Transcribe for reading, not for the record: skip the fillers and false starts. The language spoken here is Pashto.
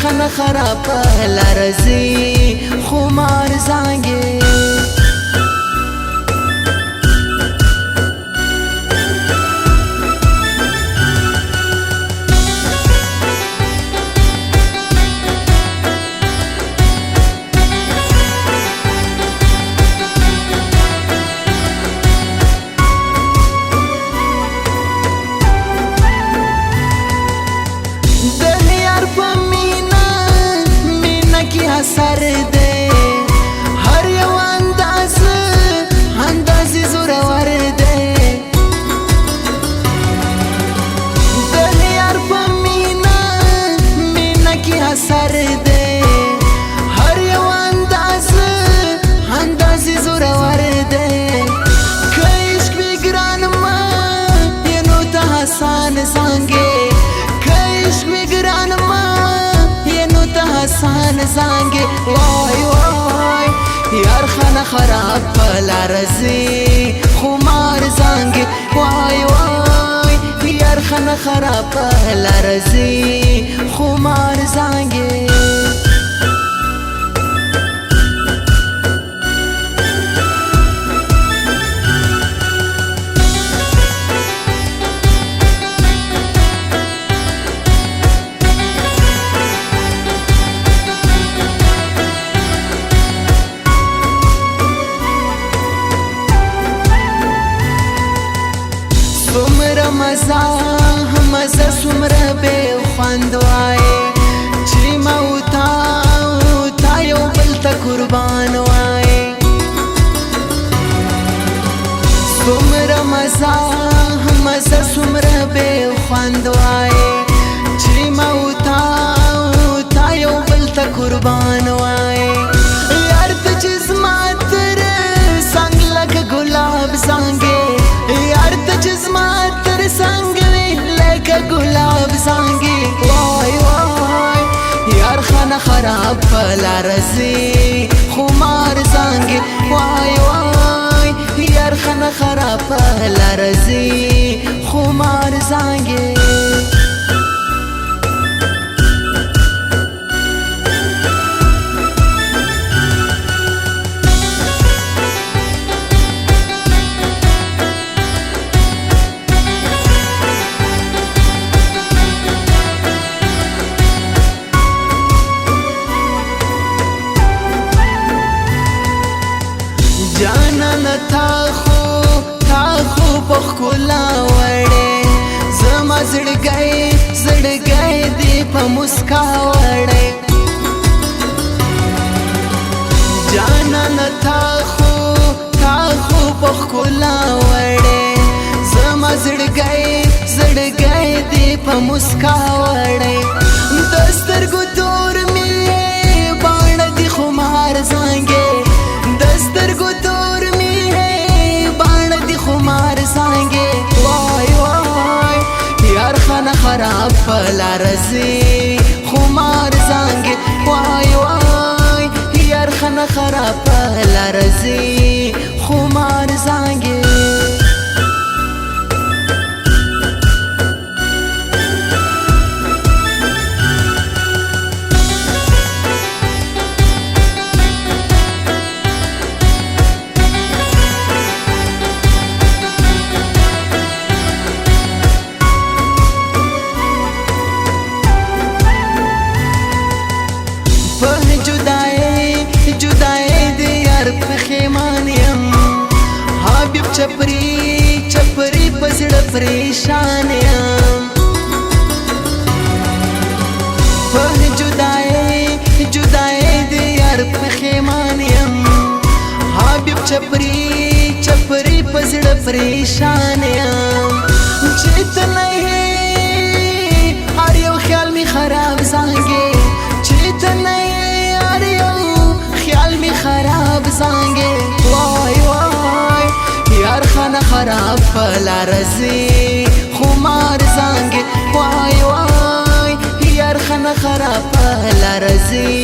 خانه خراب لرزی خمار زنگی سر دے هر یو انداز زورور دے دل یار پا مینا کی اثر دے هر یو انداز زورور دے که عشق بی گران ما ینو تا حسان زانگے که عشق بی گران ما حسان زانگی وای وای یار خانه خراب لرزی خمار زانگی وای وای یار خانه خراب لرزی خمار زانگی سمره مزه سمره بے خوند وای چې ما او تا یو بل ته قربان وای سمره مزه سمره بے خوند وای چې ما او تا یو بل ته قربان وای یار ته چې زما تر څنګ لکه ګلاب زانګې یار ته چې زما تر څنګ وي لکه ګلاب زانګې وای وای یار خانه خراب لرزي خمار زانګې وای وای یار خانه خراب لرزي خمار زانګې جانان تا خو بخلا وړې زما زړګی دی په مسکا وړې جانان تا خو بخلا وړې زما زړګی دی په مسکا وړې دسترګو تور مې باڼه دی خمار زانګې دسترګو تور می ہے باڼه دی خمار زانګې وای وای یار خانه خراب لرزي خمار زانګې وای وای یار خانه خراب لرزي خمار زانګې جدائی دی یار پخیمان یم حبیب چپری پزړه پریشان یم په جدائی دی یار پخیمان یم حبیب چپری پزړه پریشان یم چې ته نه هر یو خیال می خراب زانګې چې ته نه خیال می خراب زانګې وای وای یار خانه خراب لرزي خمار زانګې وای وای یار خانه خراب لرزي